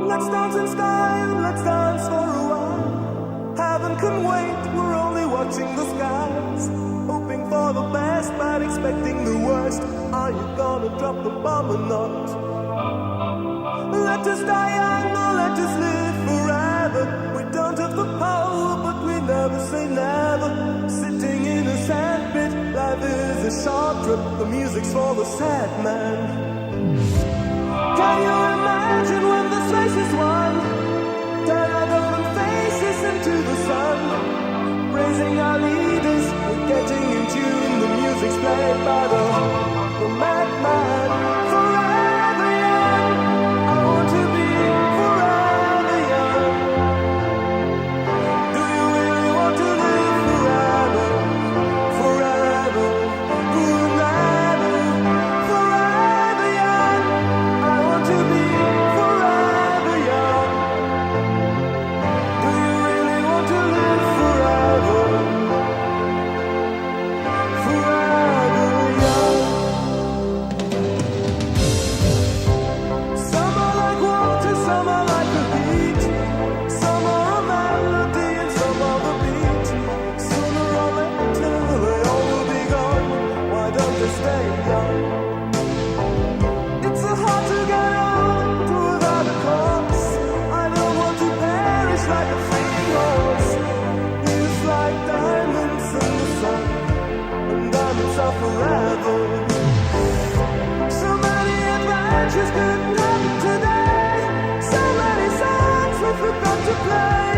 Let's dance in style, let's dance for a while. Heaven can wait, we're only watching the skies. Hoping for the best, but expecting the worst. Are you gonna drop the bomb or not? Let us die young or let us live forever. We don't have the power, but we never say never. Sitting in a sandpit, life is a short trip. The music's for the sad man. Can you imagine when this race is won? Turn our golden faces into the sun. Praising our leaders, we're getting in tune. The music's played by the madman. Forever young, I want to be forever young. Do you really want to live forever? Forever, forever, forever young. I want to be forever young. Do you really want to live forever? Forever young. Some are like water, some are like a heat. Some are a melody and some are the beat. Sooner or later they all will be gone. Why don't they stay young? It's so hard to get old without a cause. I don't want to perish like a free horse. Youth like diamonds in the sun, and diamonds are forever. So many adventures couldn't happen today. So many songs we forgot to play.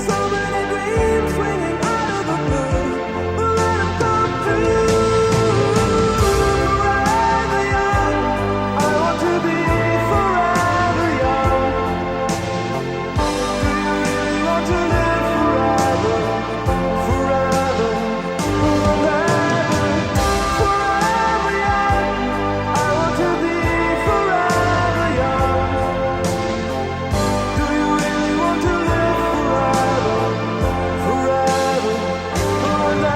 So many dreams swinging out of the blue. But let them come true. Forever young, I want to be forever young. Do you really want to live forever? Forever, forever, forever young. I want to be forever young. Do you really want to live forever? Forever, forever,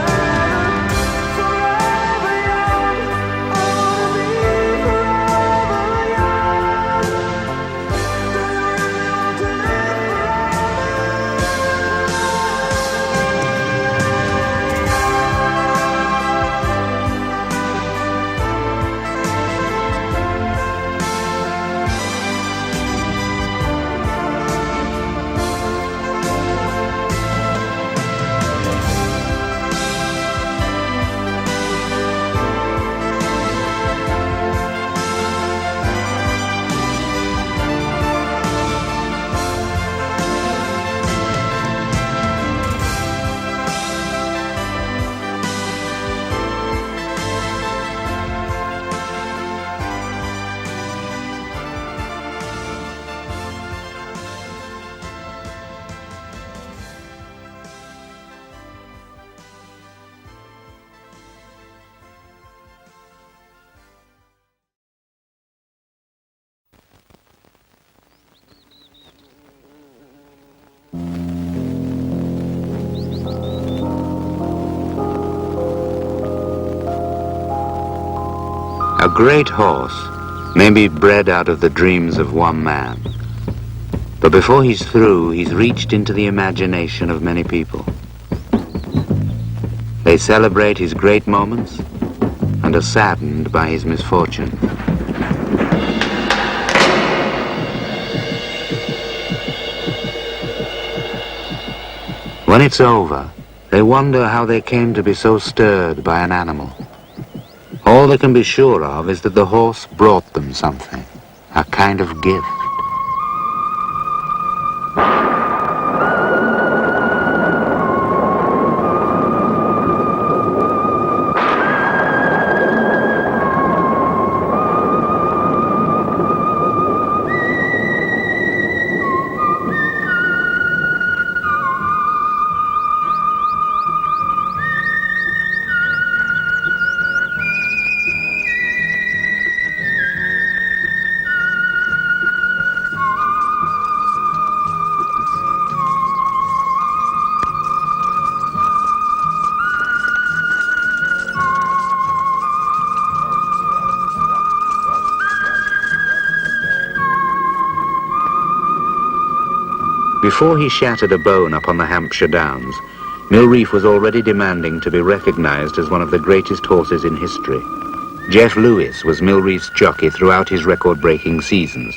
forever young. I want to be forever young. Do you really want to live A great horse may be bred out of the dreams of one man, but before he's through, he's reached into the imagination of many people. They celebrate his great moments and are saddened by his misfortune. When it's over, they wonder how they came to be so stirred by an animal. All they can be sure of is that the horse brought them something, a kind of gift. Before he shattered a bone up on the Hampshire Downs, Mill Reef was already demanding to be recognized as one of the greatest horses in history. Geoff Lewis was Mill Reef's jockey throughout his record-breaking seasons.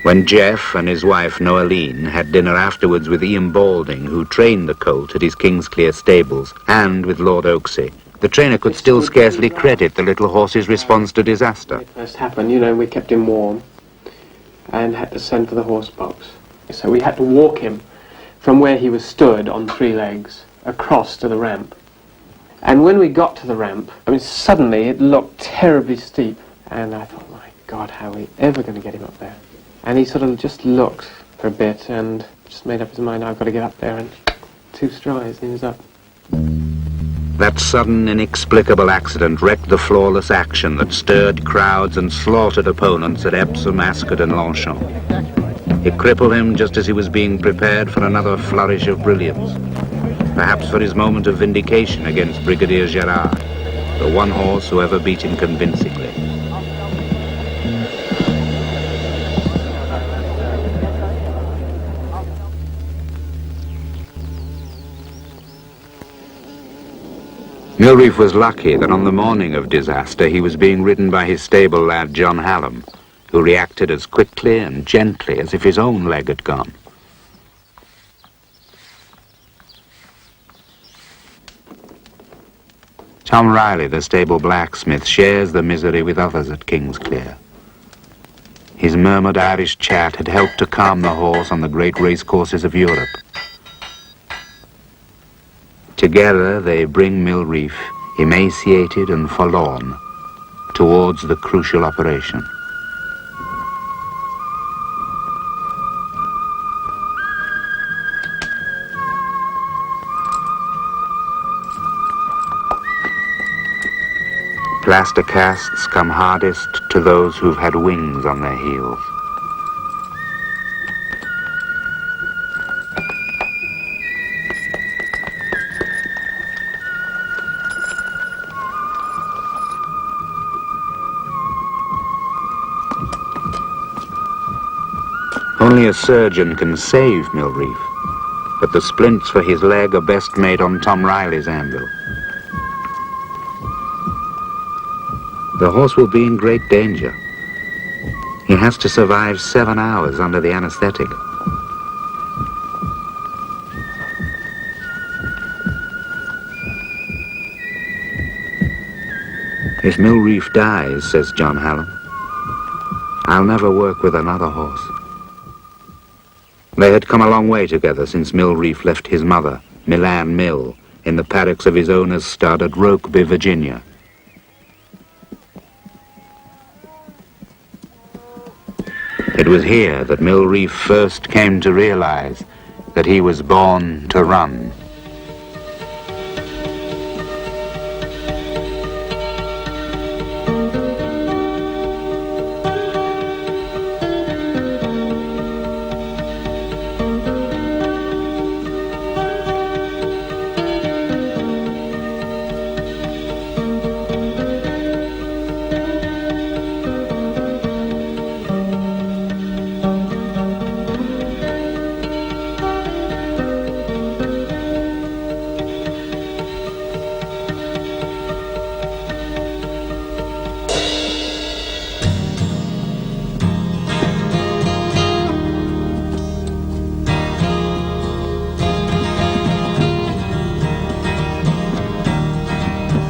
When Geoff and his wife Noeline had dinner afterwards with Ian Balding, who trained the colt at his Kingsclear stables, and with Lord Oaksey, the trainer could still scarcely credit the little horse's response to disaster. When it first happened, you know, we kept him warm and had to send for the horse box. So we had to walk him from where he was stood on 3 legs across to the ramp. And when we got to the ramp, I mean, suddenly it looked terribly steep. And I thought, my God, how are we ever going to get him up there? And he sort of just looked for a bit and just made up his mind, I've got to get up there, and 2 strides and he was up. That sudden, inexplicable accident wrecked the flawless action that stirred crowds and slaughtered opponents at Epsom, Ascot and Longchamp. It crippled him just as he was being prepared for another flourish of brilliance, perhaps for his moment of vindication against Brigadier Gerard, the one horse who ever beat him convincingly. Mill Reef was lucky that on the morning of disaster he was being ridden by his stable lad John Hallam, who reacted as quickly and gently as if his own leg had gone. Tom Riley, the stable blacksmith, shares the misery with others at Kingsclear. His murmured Irish chat had helped to calm the horse on the great racecourses of Europe. Together they bring Mill Reef, emaciated and forlorn, towards the crucial operation. Plaster casts come hardest to those who've had wings on their heels. Only a surgeon can save Mill Reef, but the splints for his leg are best made on Tom Riley's anvil. The horse will be in great danger. He has to survive 7 hours under the anesthetic. If Mill Reef dies, says John Hallam, I'll never work with another horse. They had come a long way together since Mill Reef left his mother, Milan Mill, in the paddocks of his owner's stud at Rogueby, Virginia. It was here that Mill Reef first came to realize that he was born to run.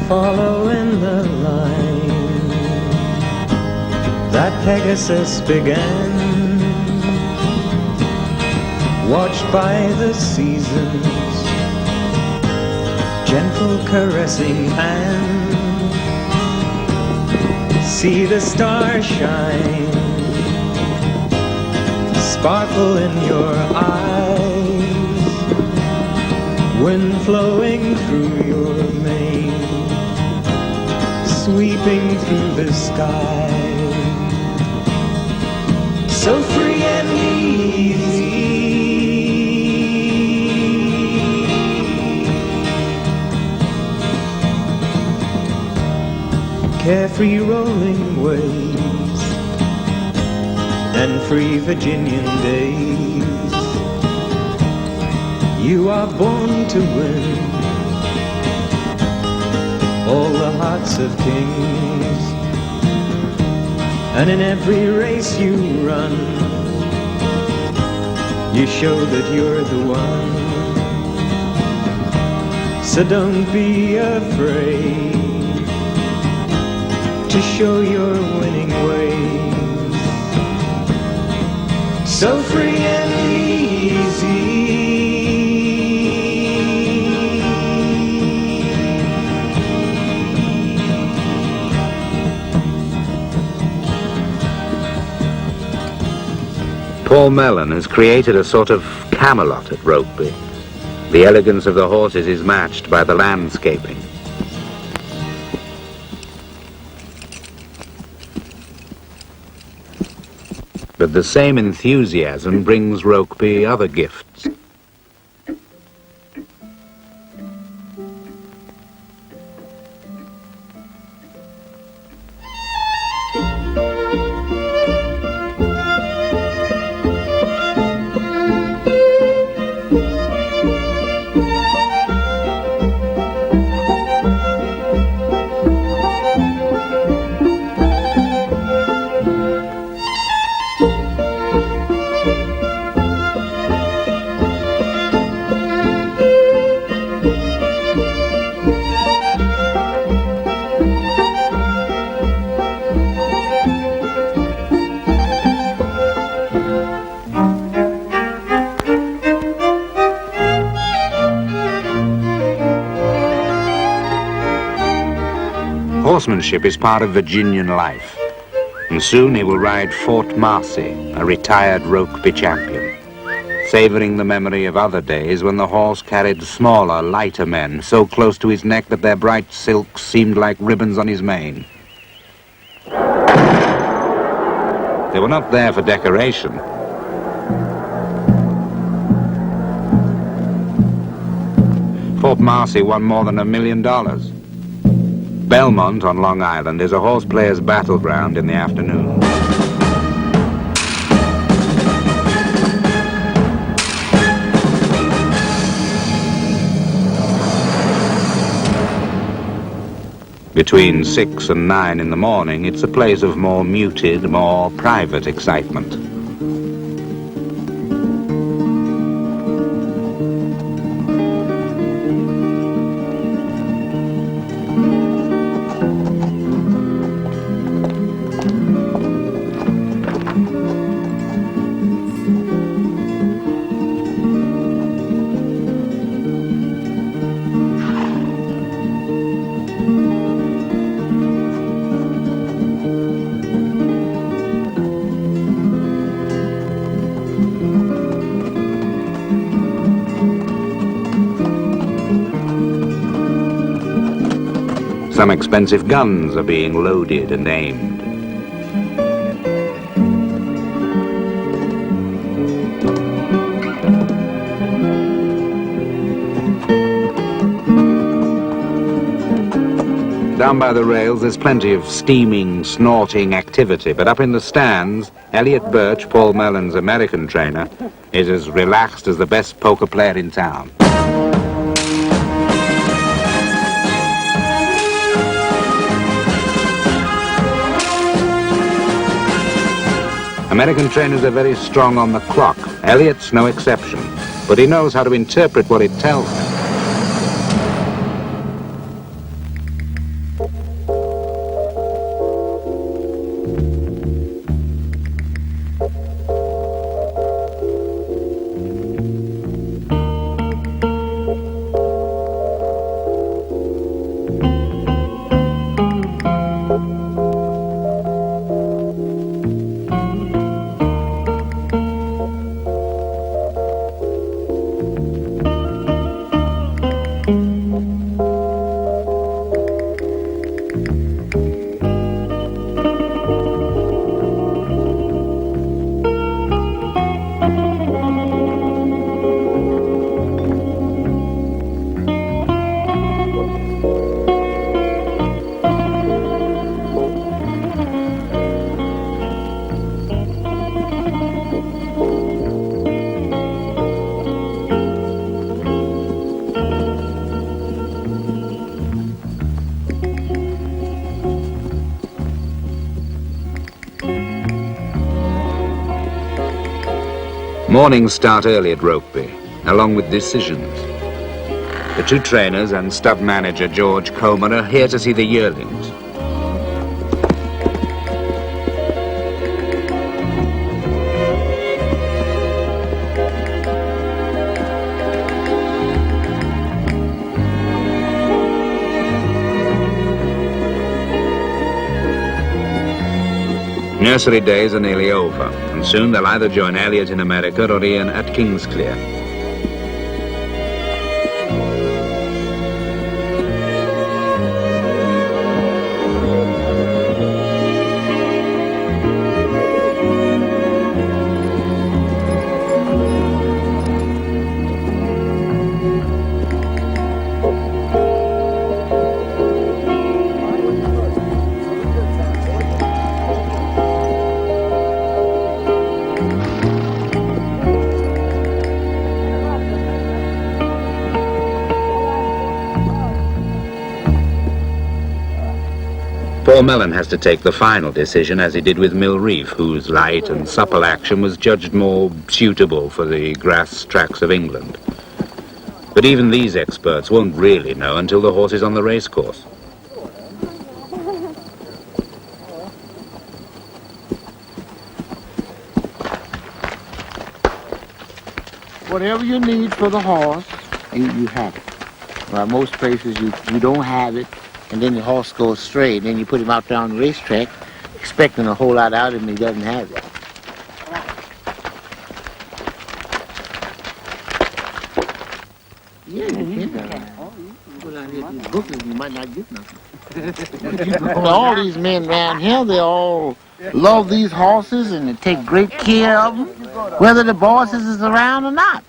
Following the line that Pegasus began, watched by the seasons, gentle caressing hand, see the stars shine, sparkle in your eyes, wind flowing through your mane, sweeping through the sky, so free and easy, carefree rolling waves and free Virginian days, You are born to win all the hearts of kings, and in every race you run, you show that you're the one. So don't be afraid to show your winning ways. So free and easy. Paul Mellon has created a sort of Camelot at Rogueby. The elegance of the horses is matched by the landscaping. But the same enthusiasm brings Rogueby other gifts. Horsemanship is part of Virginian life, and soon he will ride Fort Marcy, a retired Rogueby champion, savouring the memory of other days when the horse carried smaller, lighter men so close to his neck that their bright silks seemed like ribbons on his mane. They were not there for decoration. Fort Marcy won more than $1 million. Belmont on Long Island is a horse player's battleground in the afternoon. Between 6 and 9 in the morning, it's a place of more muted, more private excitement. Some expensive guns are being loaded and aimed. Down by the rails, there's plenty of steaming, snorting activity, but up in the stands, Elliot Birch, Paul Mellon's American trainer, is as relaxed as the best poker player in town. American trainers are very strong on the clock. Elliot's no exception, but he knows how to interpret what it tells him. Mornings start early at Rogueby, along with decisions. The two trainers and stud manager George Coleman are here to see the yearlings. Nursery days are nearly over, and soon they'll either join Elliot in America or Ian at Kingsclear. Paul Mellon has to take the final decision, as he did with Mill Reef, whose light and supple action was judged more suitable for the grass tracks of England. But even these experts won't really know until the horse is on the racecourse. Whatever you need for the horse, you have it. Well, most places you don't have it, and then the horse goes straight, and then you put him out there on the racetrack, expecting a whole lot out of him, and he doesn't have it. Yeah, you can. Go down here to these booklets, you might not get nothing. All these men around here, they all love these horses, and they take great care of them, whether the bosses is around or not.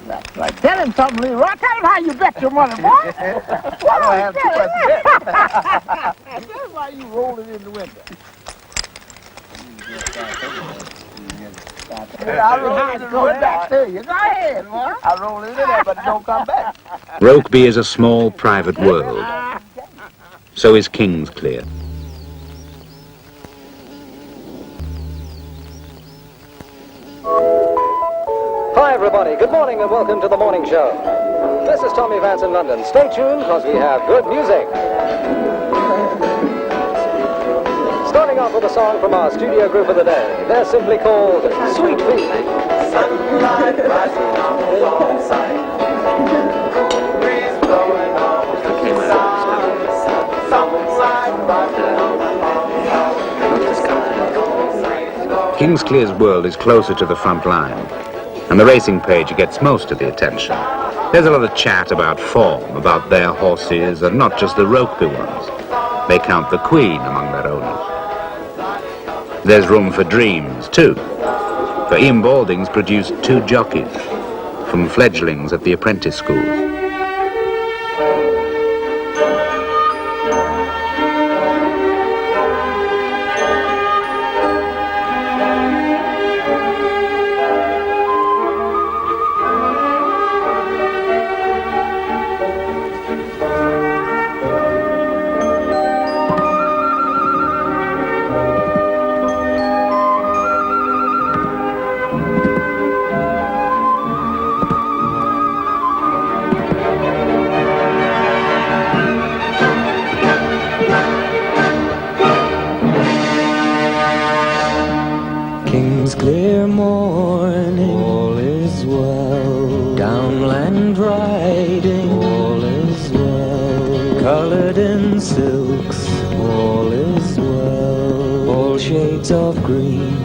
That's right. Tell him something, Leroy. Tell him how you bet your money, boy. I don't have too much bet. That's why you roll it in the window. I roll it going back to you. Go ahead, boy. I roll it in there, but it don't come back. Rogueby is a small private world. So is Kingsclear. Hi everybody, good morning and welcome to the morning show. This is Tommy Vance in London. Stay tuned because we have good music. Starting off with a song from our studio group of the day. They're simply called Sweet Feet. Sunlight rising on the long side. Breeze blowing on the side. Sunlight rising on the long side. Kingsclear's world is closer to the front line, and the racing page gets most of the attention. There's a lot of chat about form, about their horses, and not just the Rogueby ones. They count the Queen among their owners. There's room for dreams, too. For Ian Balding's produced 2 jockeys from fledglings at the apprentice school. Clear morning, all is well. Downland riding, all is well. Colored in silks, all is well. All shades of green.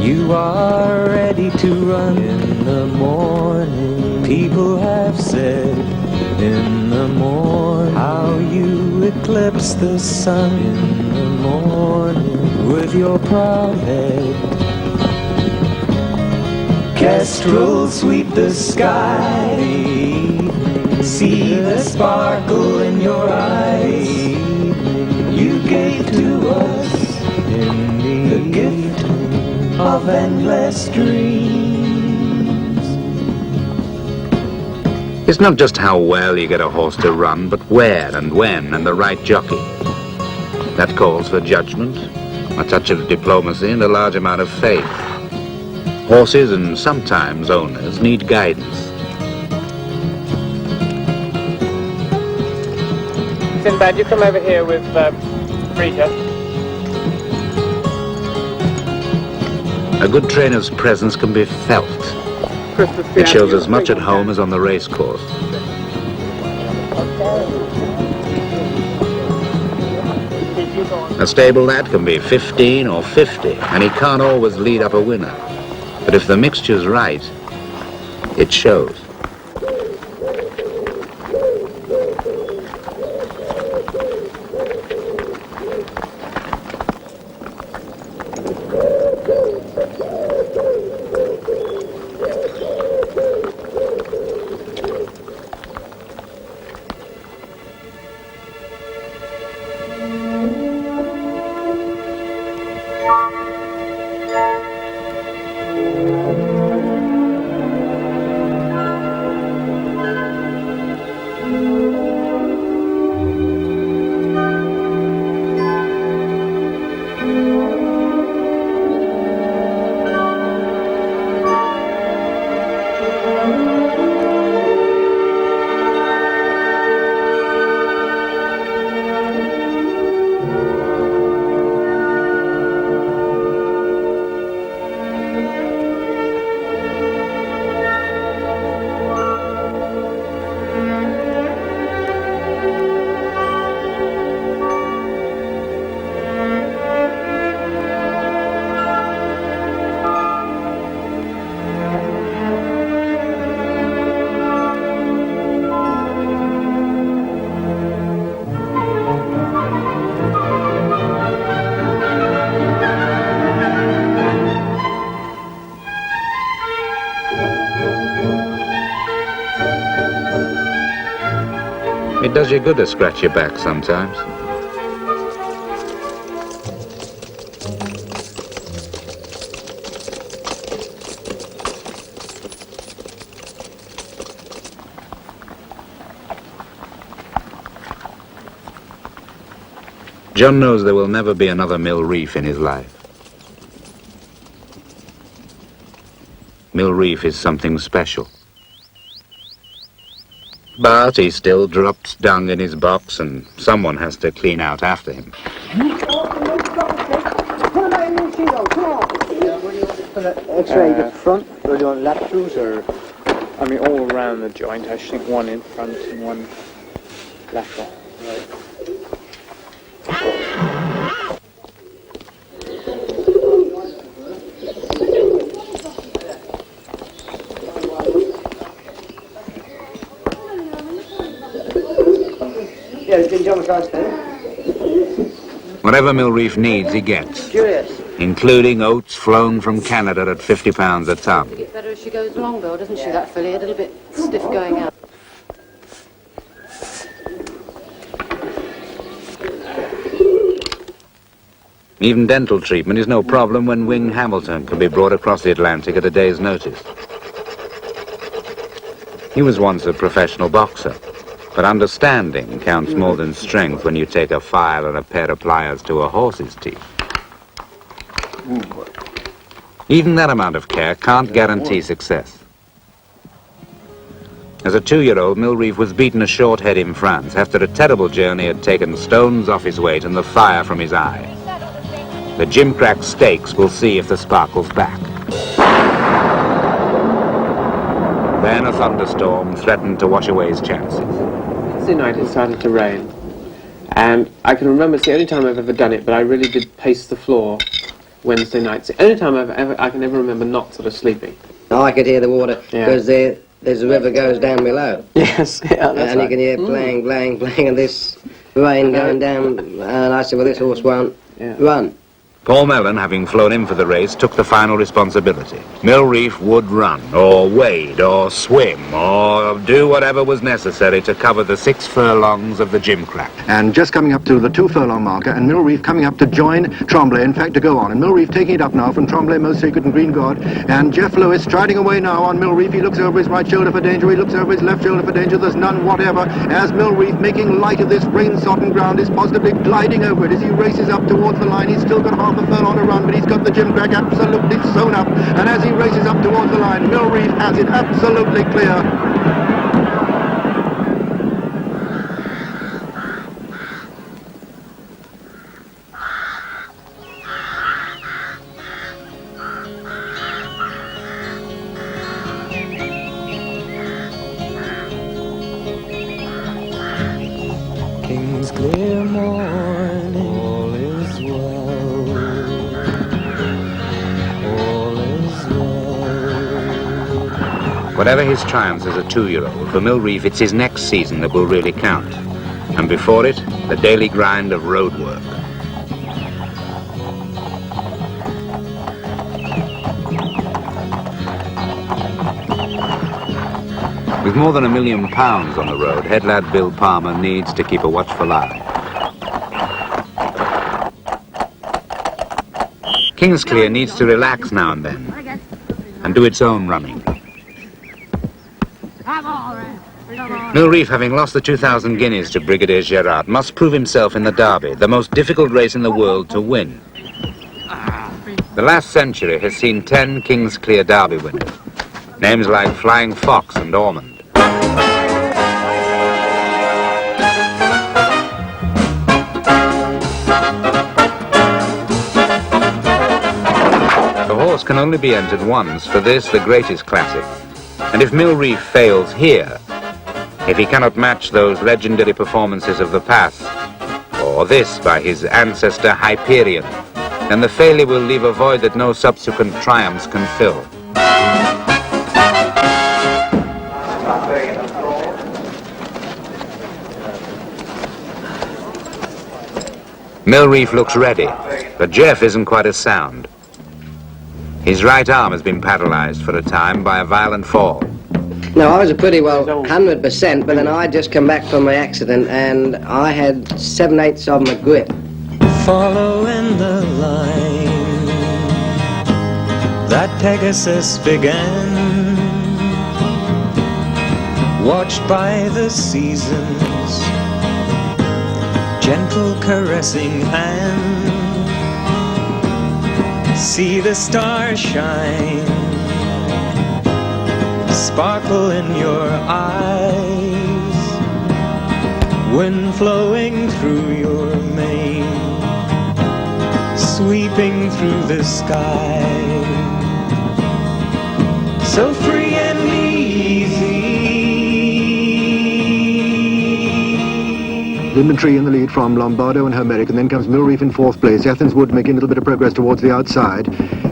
You are ready to run in the morning. People have said in the morning how you eclipse the sun in the morning. With your proud head, kestrels sweep the sky. See the sparkle in your eyes. You gave to us the gift of endless dreams. It's not just how well you get a horse to run, but where and when and the right jockey. That calls for judgment, a touch of diplomacy, and a large amount of faith. Horses and sometimes owners need guidance. Sinbad, you come over here with Rita. A good trainer's presence can be felt. It shows as much at home as on the race course. A stable lad can be 15 or 50, and he can't always lead up a winner. But if the mixture's right, it shows. It does you good to scratch your back sometimes. John knows there will never be another Mill Reef in his life. Mill Reef is something special. But he still drops dung in his box, and someone has to clean out after him. X-ray the front, or do you want laterals, or? I mean, all around the joint. I should think one in front and one lateral. Right. Whatever Mill Reef needs, he gets. Curious. Including oats flown from Canada at 50 pounds a ton. It gets better as she goes along, though, doesn't she, that filly? A little bit stiff going out. Even dental treatment is no problem when Wing Hamilton can be brought across the Atlantic at a day's notice. He was once a professional boxer, but understanding counts more than strength when you take a file and a pair of pliers to a horse's teeth. Even that amount of care can't guarantee success. As a 2-year-old, Mill Reef was beaten a short head in France after a terrible journey had taken stones off his weight and the fire from his eye. The gimcrack stakes will see if the sparkle's back. Then a thunderstorm threatened to wash away his chances. Wednesday night it started to rain, and I can remember it's the only time I've ever done it, but I really did pace the floor Wednesday nights. The only time I can ever remember not sort of sleeping. Oh, I could hear the water, because there's a river goes down below. Yes, yeah, that's and right. you can hear playing, playing, playing, and this rain going down, and I said, well, this horse won't run. Paul Mellon, having flown in for the race, took the final responsibility. Mill Reef would run, or wade, or swim, or do whatever was necessary to cover the 6 furlongs of the gimcrack. And just coming up to the 2 furlong marker, and Mill Reef coming up to join Tremblay, in fact to go on. And Mill Reef taking it up now from Tremblay, Most Sacred and Green God. And Geoff Lewis striding away now on Mill Reef. He looks over his right shoulder for danger, he looks over his left shoulder for danger. There's none whatever, as Mill Reef, making light of this rain-sodden ground, is positively gliding over it as he races up towards the line. He's still got half a furlong to run, but he's got the gimcrack absolutely sewn up. And as he races up towards the line, Mill Reef has it absolutely clear. King's clear morning, all is well. All is well. Whatever his triumphs as a 2-year-old, for Mill Reef it's his next season that will really count. And before it, the daily grind of road work. With more than £1 million on the road, head lad Bill Palmer needs to keep a watchful eye. Kingsclear needs to relax now and then and do its own running. Mill Reef, having lost the 2,000 guineas to Brigadier Gerard, must prove himself in the Derby, the most difficult race in the world to win. The last century has seen 10 Kingsclear Derby winners, names like Flying Fox and Ormond. The horse can only be entered once for this, the greatest classic. And if Mill Reef fails here, if he cannot match those legendary performances of the past, or this by his ancestor Hyperion, then the failure will leave a void that no subsequent triumphs can fill. Mill Reef looks ready, but Geoff isn't quite as sound. His right arm has been paralyzed for a time by a violent fall. No, I was a pretty well 100%, but then I just come back from my accident and I had 7/8 of my grip. Following the line that Pegasus began, watched by the seasons, gentle caressing hand, see the stars shine, sparkle in your eyes, wind flowing through your mane, sweeping through the sky, so free and easy. Inventory in the lead from Lombardo and Homeric, and then comes Mill Reef in 4th place. Athens Wood making a little bit of progress towards the outside.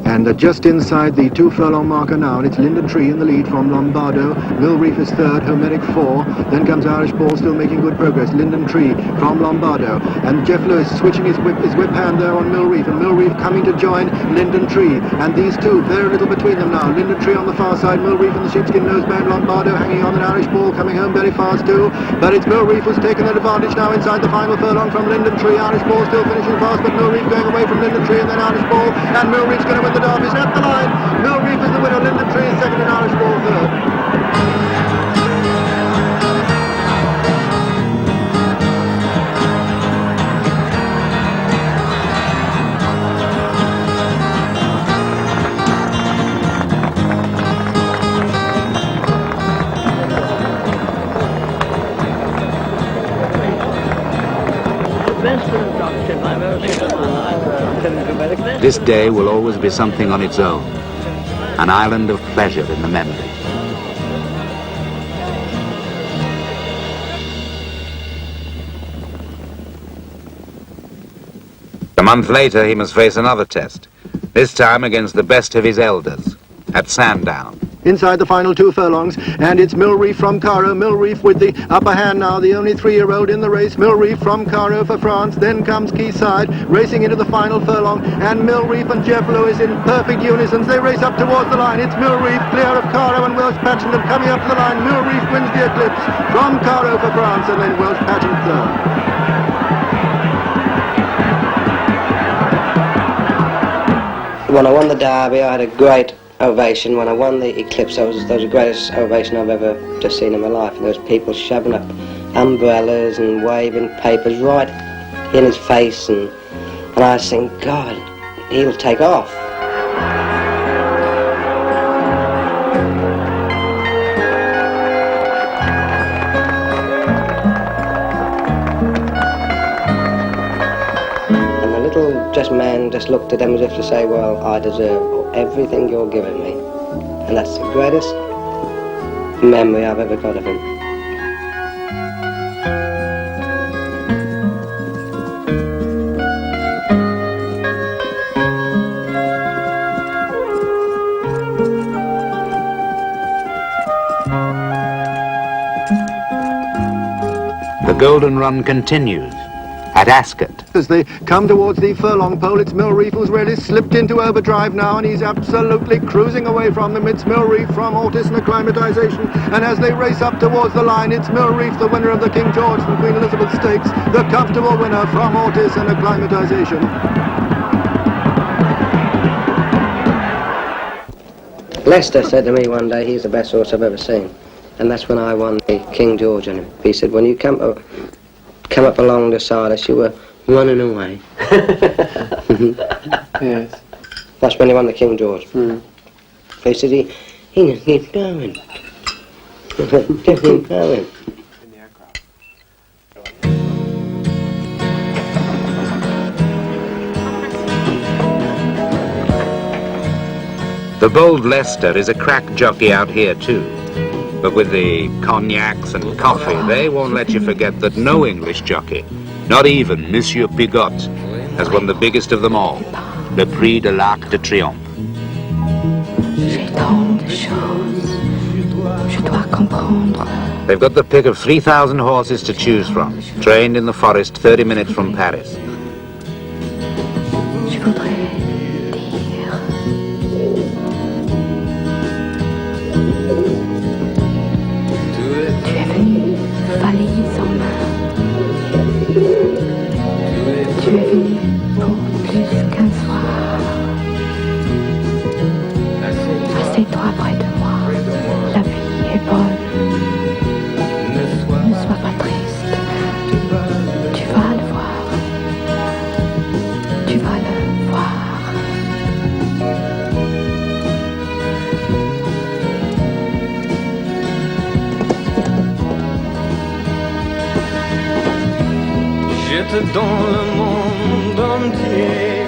And just inside the 2 furlong marker now, and it's Linden Tree in the lead from Lombardo. Mill Reef is 3rd, Homeric 4. Then comes Irish Ball, still making good progress. Linden Tree from Lombardo. And Geoff Lewis switching his whip hand there on Mill Reef. And Mill Reef coming to join Linden Tree. And these two, very little between them now. Linden Tree on the far side, Mill Reef and the sheepskin noseband. Lombardo hanging on, an Irish Ball coming home very fast too. But it's Mill Reef who's taken the advantage now inside the final furlong from Linden Tree. Irish Ball still finishing fast, but Mill Reef going away from Linden Tree, and then Irish Ball. And Mill Reef's going to win the Derby. At the line. Mill Reef is the winner, Linden Tree is 2nd and Irish Ball 3rd. This day will always be something on its own, an island of pleasure in the memory. A month later, he must face another test, this time against the best of his elders, at Sandown. inside the final 2 furlongs, and it's Mill Reef from Caro. Mill Reef with the upper hand now, the only 3-year-old in the race. Mill Reef from Caro for France, then comes Quayside, racing into the final furlong, and Mill Reef and Geoff Lewis in perfect unison. They race up towards the line. It's Mill Reef clear of Caro and Welsh Pageant, and coming up to the line, Mill Reef wins the Eclipse from Caro for France, and then Welsh Pageant third. When I won the Derby, I had a great ovation. When I won the Eclipse, that was the greatest ovation I've ever just seen in my life. And there was people shoving up umbrellas and waving papers right in his face, and I was thinking, God, he'll take off. Just man just looked at them as if to say, well, I deserve everything you're giving me. And that's the greatest memory I've ever got of him. The Golden Run continues at Ascot. As they come towards the furlong pole, it's Mill Reef who's really slipped into overdrive now, and he's absolutely cruising away from them. It's Mill Reef from Ortis and Acclimatisation, and as they race up towards the line, it's Mill Reef, the winner of the King George and Queen Elizabeth Stakes, the comfortable winner from Ortis and Acclimatisation. Lester said to me one day, he's the best horse I've ever seen. And that's when I won the King George on him. He said, when you come up along the side us, you were running away. Yes. That's when he won the King George. He said, he just keeps going. Just keeps going. The bold Leicester is a crack jockey out here too. But with the cognacs and coffee, they won't let you forget that no English jockey, not even Monsieur Pigot, has won the biggest of them all, the Prix de l'Arc de Triomphe. They've got the pick of 3,000 horses to choose from, trained in the forest 30 minutes from Paris. Assieds-toi près de moi, la vie est bonne. Ne sois pas triste, tu vas le voir. Tu vas le voir. J'étais dans le monde entier.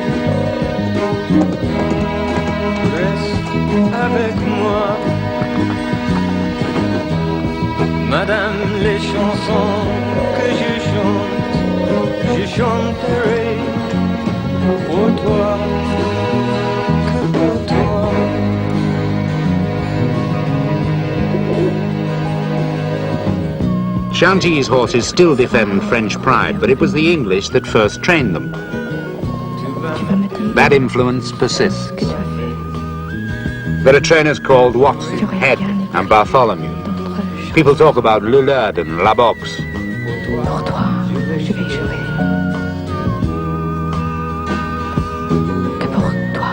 Reste avec moi, Madame, les chansons que je chanterai pour toi, que pour toi. Chantilly's horses still defend French pride, but it was the English that first trained them. That influence persists. There are trainers called Watson, Head, and Bartholomew. People talk about Lulard and La Boxe. Pour toi, je vais jouer. Que pour toi.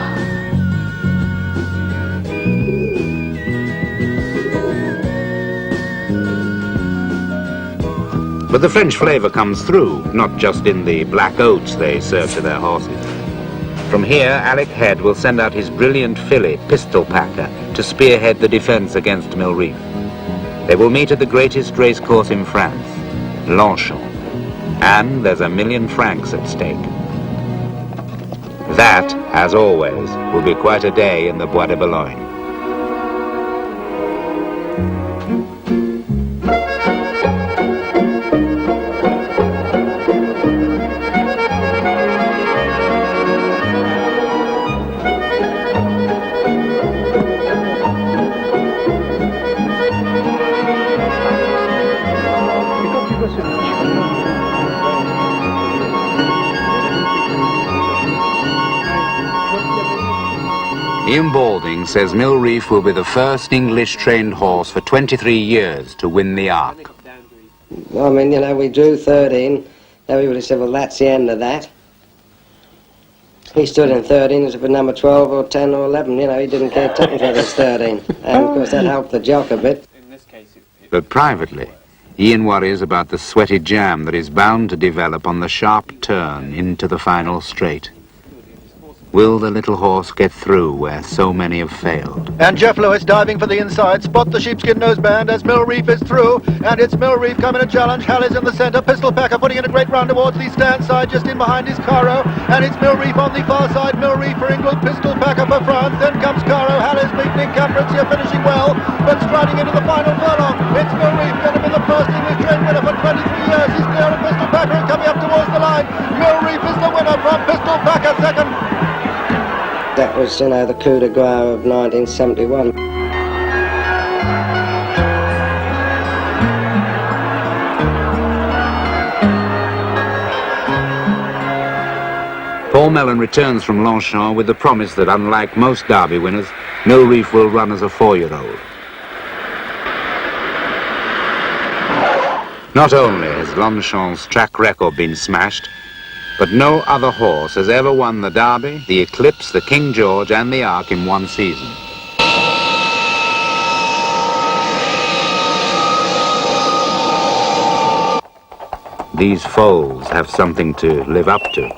But the French flavour comes through, not just in the black oats they serve to their horses. From here, Alec Head will send out his brilliant filly, Pistol Packer, to spearhead the defence against Mill Reef. They will meet at the greatest racecourse in France, Longchamp. And there's £1 million at stake. That, as always, will be quite a day in the Bois de Boulogne. Ian Balding says Mill Reef will be the first English-trained horse for 23 years to win the Arc. Well, I mean, you know, we drew 13. Everybody said, well, that's the end of that. He stood in 13 as if it number 12 or 10 or 11. You know, he didn't care tuppence whether it's 13. And, of course, that helped the jock a bit. But privately, Ian worries about the sweaty jam that is bound to develop on the sharp turn into the final straight. Will the little horse get through where so many have failed? And Geoff Lewis diving for the inside. Spot the sheepskin noseband as Mill Reef is through. And it's Mill Reef coming to challenge. Hal is in the centre. Pistol Packer putting in a great run towards the stand side, just in behind his Caro. And it's Mill Reef on the far side. Mill Reef for England. Pistol Packer for France. Then comes Caro. Hal is beating Campbell here, finishing well, but striding into the final furlong. It's Mill Reef going to be the first English trained winner for 23 years. He's clear of Pistol Packer and coming up towards the line. Mill Reef is the winner from Pistol Packer second. That was, you know, the coup de grace of 1971. Paul Mellon returns from Longchamp with the promise that, unlike most Derby winners, Mill Reef will run as a 4-year-old. Not only has Longchamp's track record been smashed, but no other horse has ever won the Derby, the Eclipse, the King George and the Arc in one season. These foals have something to live up to.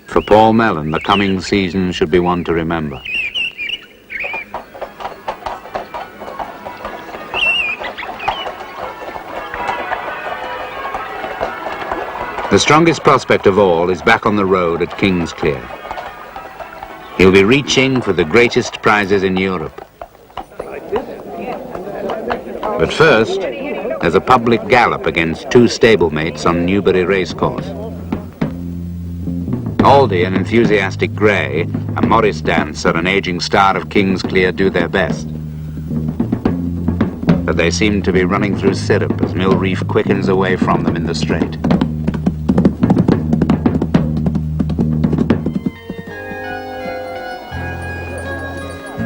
For Paul Mellon, the coming season should be one to remember. The strongest prospect of all is back on the road at Kingsclear. He'll be reaching for the greatest prizes in Europe. But first, there's a public gallop against two stablemates on Newbury Racecourse. Aldi, an enthusiastic grey, a Morris dancer, an aging star of Kingsclear do their best. But they seem to be running through syrup as Mill Reef quickens away from them in the straight.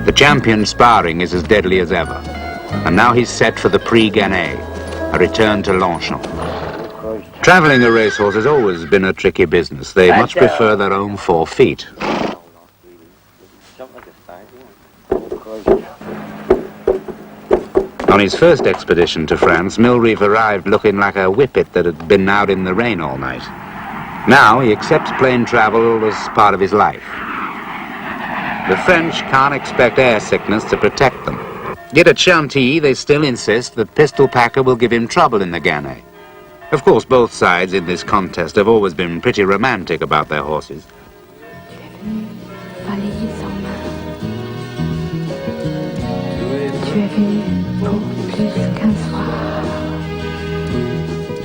The champion sparring is as deadly as ever, and now he's set for the Prix Gannet, a return to Longchamp. Travelling a racehorse has always been a tricky business. They much prefer their own 4 feet. On his first expedition to France, Mill Reef arrived looking like a whippet that had been out in the rain all night. Now he accepts plane travel as part of his life. The French can't expect air sickness to protect them. Yet at Chantilly, they still insist that Pistol Packer will give him trouble in the Gannet. Of course, both sides in this contest have always been pretty romantic about their horses.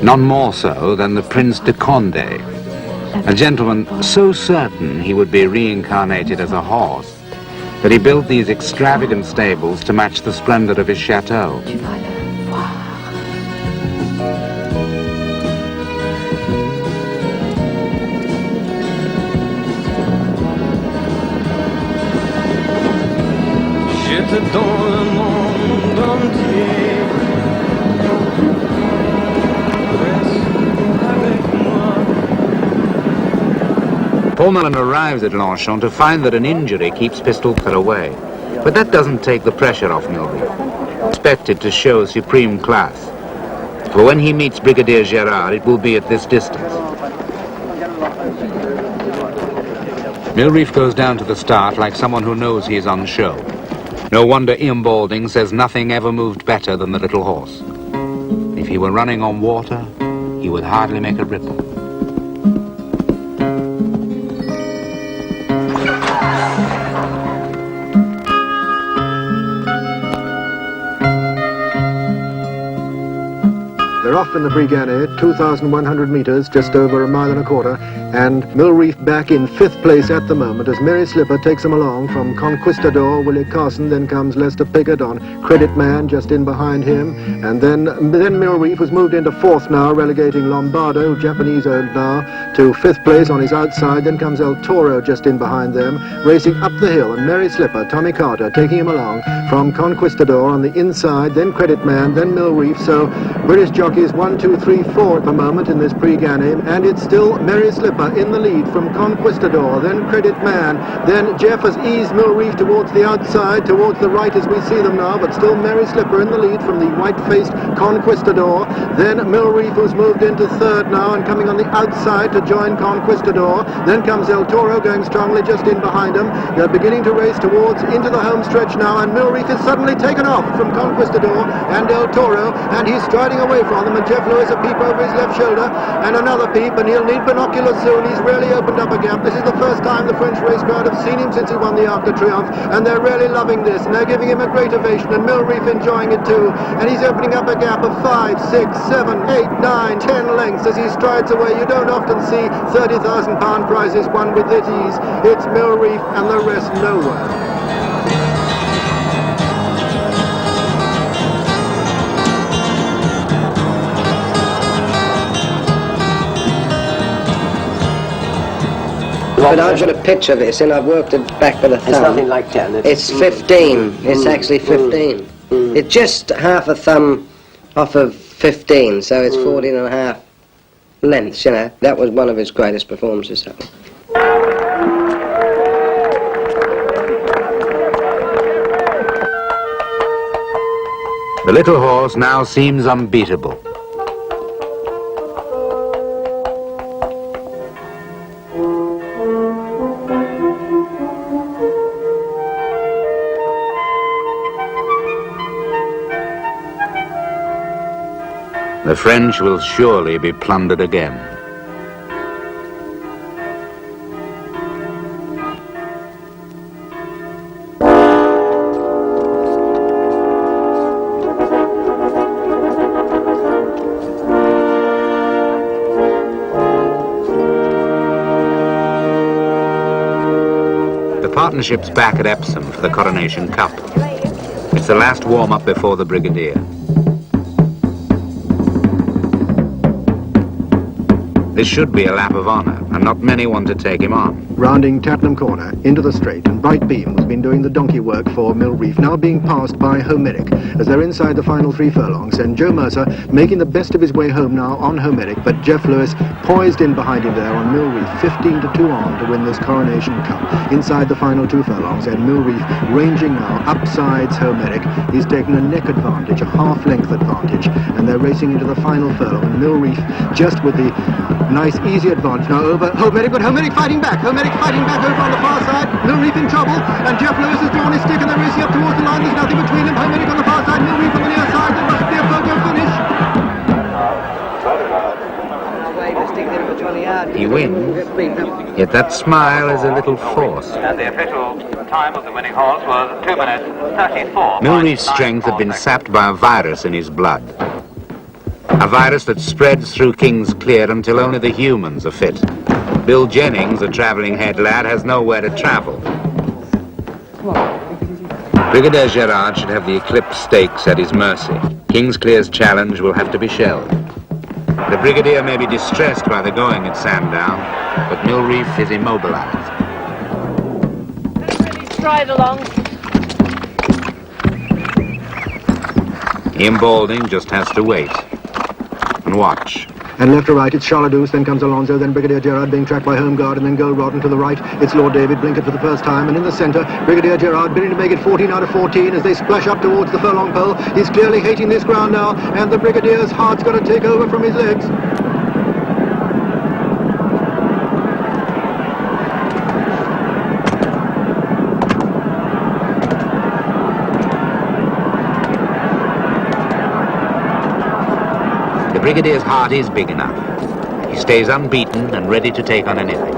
None more so than the Prince de Condé, a gentleman so certain he would be reincarnated as a horse that he built these extravagant stables to match the splendor of his chateau. Paul Mellon arrives at Longchamp to find that an injury keeps Pistol Packer away. But that doesn't take the pressure off Mill Reef. Expected to show supreme class. For when he meets Brigadier Gerard, it will be at this distance. Mill Reef goes down to the start like someone who knows he is on show. No wonder Ian Balding says nothing ever moved better than the little horse. If he were running on water, he would hardly make a ripple. They're off in the Brigadier, 2,100 metres, just over a mile and a quarter, and Mill Reef back in 5th place at the moment as Mary Slipper takes them along from Conquistador, Willie Carson, then comes Lester Piggott on Credit Man just in behind him, and then Mill Reef was moved into 4th now, relegating Lombardo, Japanese owned now, to 5th place on his outside, then comes El Toro just in behind them, racing up the hill, and Mary Slipper, Tommy Carter, taking him along from Conquistador on the inside, then Credit Man, then Mill Reef, so British jockeys 1, 2, 3, 4 at the moment in this pre-Gannim, and it's still Mary Slipper in the lead from Conquistador, then Credit Man, then Geoff has eased Mill Reef towards the outside, towards the right as we see them now, but still Mary Slipper in the lead from the white-faced Conquistador, then Mill Reef who's moved into 3rd now and coming on the outside to join Conquistador, then comes El Toro going strongly just in behind him. They're beginning to race towards into the home stretch now, and Mill Reef is suddenly taken off from Conquistador and El Toro, and he's striding away from them, and Geoff Lewis a peep over his left shoulder, and another peep, and he'll need binoculars soon. He's really opened up a gap. This is the first time the French race crowd have seen him since he won the Arc de Triomphe, and they're really loving this, and they're giving him a great ovation, and Mill Reef enjoying it too, and he's opening up a gap of 5, 6, 7, 8, 9, 10 lengths as he strides away. You don't often see £30,000 prizes won with this ease. It's Mill Reef and the rest nowhere. But I've got a picture of this, and I've worked it back with a thumb. It's nothing like that. It's 15. It's actually 15. It's just half a thumb off of 15, so it's 14 and a half lengths, you know. That was one of his greatest performances. The little horse now seems unbeatable. The French will surely be plundered again. The partnership's back at Epsom for the Coronation Cup. It's the last warm-up before the Brigadier. This should be a lap of honour, and not many want to take him on. Rounding Tattenham Corner into the straight, and Bright Beam has been doing the donkey work for Mill Reef, now being passed by Homeric as they're inside the final 3 furlongs, and Joe Mercer making the best of his way home now on Homeric, but Geoff Lewis poised in behind him there on Mill Reef, 15-2 on to win this Coronation Cup inside the final 2 furlongs, and Mill Reef ranging now upsides Homeric. He's taken a neck advantage, a half-length advantage, and they're racing into the final furlong, and Mill Reef just with the nice easy advantage now over Homeric, but Homeric fighting back over on the far side, Mill Reef in trouble, and Geoff Lewis has drawn his stick and they're racing up towards the line. There's nothing between them. Homeric on the far side, Mill Reef on the near side. There must be a photo finish. He wins, yet that smile is a little forced. And the official time of the winning horse was 2 minutes 34. Mill Reef's strength had been sapped by a virus in his blood. A virus that spreads through King's Clear until only the humans are fit. Bill Jennings, a travelling head lad, has nowhere to travel. Brigadier Gerard should have the Eclipse Stakes at his mercy. King's Clear's challenge will have to be shelled. The Brigadier may be distressed by the going at Sandown, but Mill Reef is immobilised. Stride along. Ian Balding just has to wait and watch. And left to right, it's Charladouse, then comes Alonso, then Brigadier Gerard being tracked by Homeguard, and then Gold Rod, and to the right, it's Lord David Blinkett for the first time, and in the centre, Brigadier Gerard bidding to make it 14 out of 14 as they splash up towards the furlong pole. He's clearly hating this ground now, and the Brigadier's heart's got to take over from his legs. The Brigadier's heart is big enough. He stays unbeaten and ready to take on anything.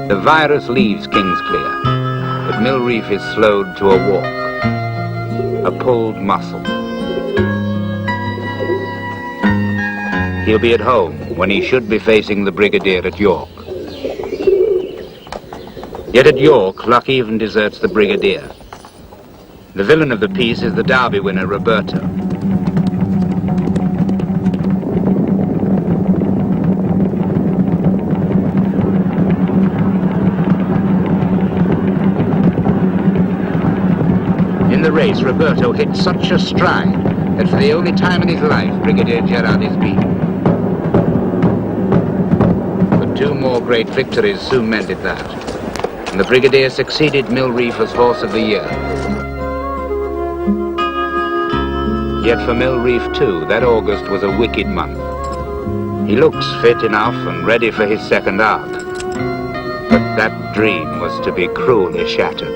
The virus leaves Kingsclear, but Mill Reef is slowed to a walk, a pulled muscle. He'll be at home when he should be facing the Brigadier at York. Yet at York, luck even deserts the Brigadier. The villain of the piece is the Derby winner, Roberto. In the race, Roberto hit such a stride that for the only time in his life, Brigadier Gerard is beaten. But two more great victories soon mended that, and the Brigadier succeeded Mill Reef as Horse of the Year. Yet for Mill Reef too, that August was a wicked month. He looks fit enough and ready for his second arc, but that dream was to be cruelly shattered.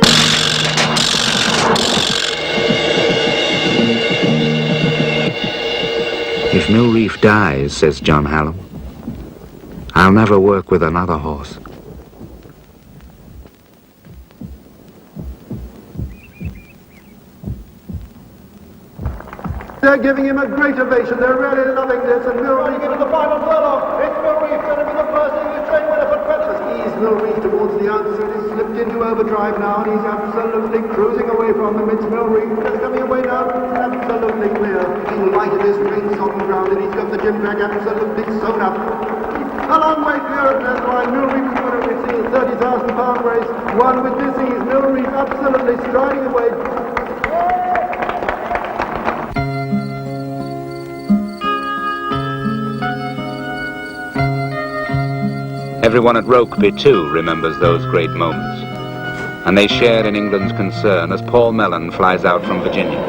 If Mill Reef dies, says John Hallam, I'll never work with another horse. They're giving him a great ovation. They're really loving this. And Mill Reef into the final furlong. It's Mill Reef going to be the first English train winner for Catastrophe. Ease Mill Reef towards the outside. He's slipped into overdrive now, and he's absolutely cruising away from them. It's Mill Reef that's coming away now. Absolutely clear. In light of this green sodden ground, and he's got the gym bag absolutely sewn up. A long way clear of that line. Mill Reef is going to receive a £30,000 race. Won with this ease. Mill Reef absolutely striding away. Everyone at Rogueby too remembers those great moments, and they share in England's concern as Paul Mellon flies out from Virginia.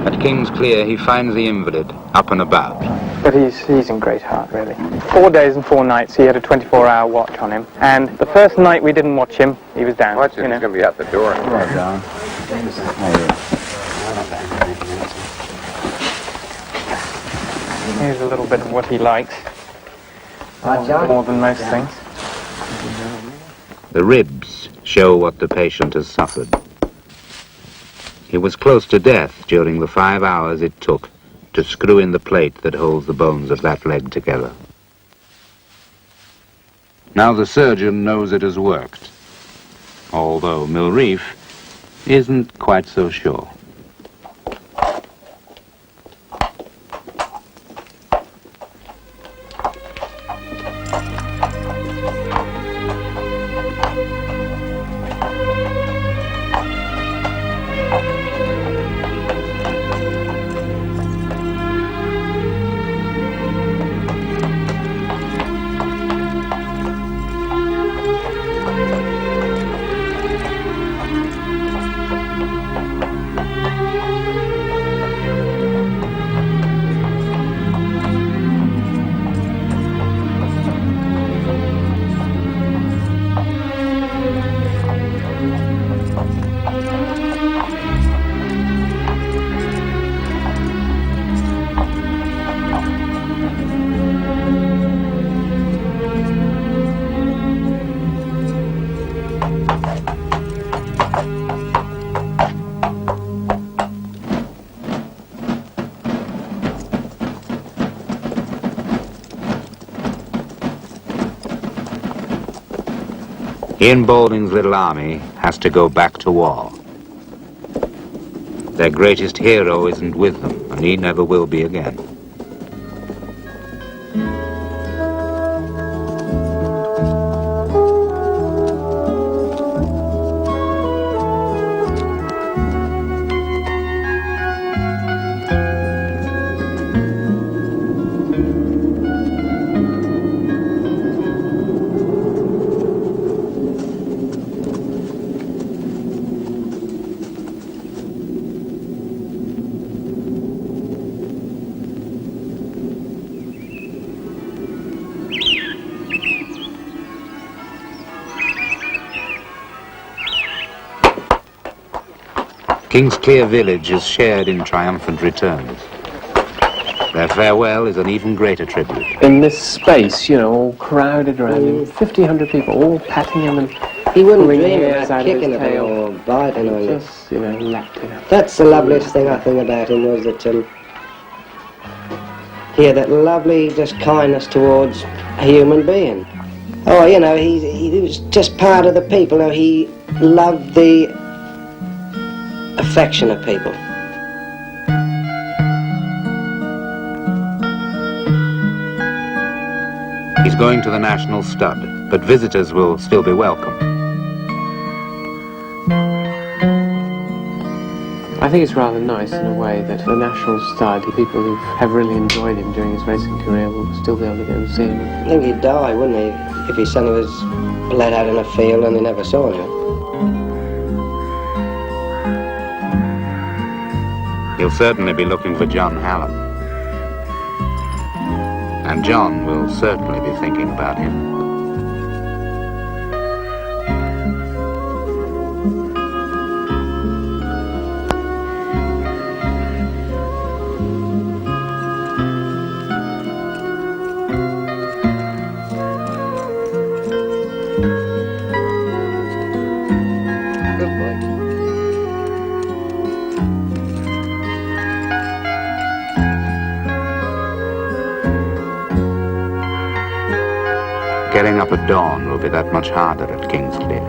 At Kingsclear he finds the invalid up and about. But he's in great heart, really. 4 days and 4 nights, he had a 24-hour watch on him. And the first night we didn't watch him, he was down. Watch him, he's going to be out the door. Down. Here's a little bit of what he likes. More than most things. The ribs show what the patient has suffered. He was close to death during the 5 hours it took to screw in the plate that holds the bones of that leg together. Now the surgeon knows it has worked, although Mill Reef isn't quite so sure. Ian Balding's little army has to go back to war. Their greatest hero isn't with them, and he never will be again. Kingsclear village is shared in triumphant returns. Their farewell is an even greater tribute. In this space, you know, all crowded around him, 50, 100 people, all patting him and he wouldn't pulling dream hairs about out of his kicking at him tail. or biting on it. Just, you know, lapped it up. That's the loveliest thing I think about him was that, that lovely just kindness towards a human being. Oh, you know, he was just part of the people. You know, he loved the affection of people. He's going to the National Stud, but visitors will still be welcome. I think it's rather nice in a way that the National Stud, the people who have really enjoyed him during his racing career will still be able to go and see him. I think he'd die, wouldn't he, if his son was let out in a field and they never saw him. He'll certainly be looking for John Hallam. And John will certainly be thinking about him. Getting up at dawn will be that much harder at Kingsclear.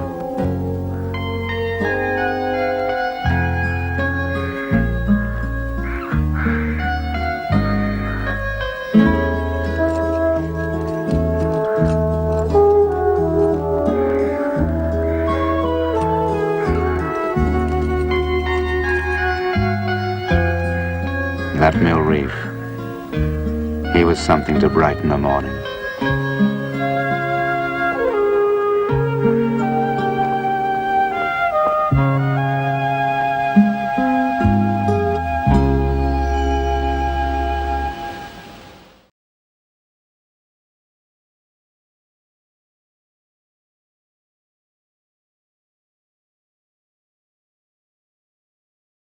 That Mill Reef, he was something to brighten the morning.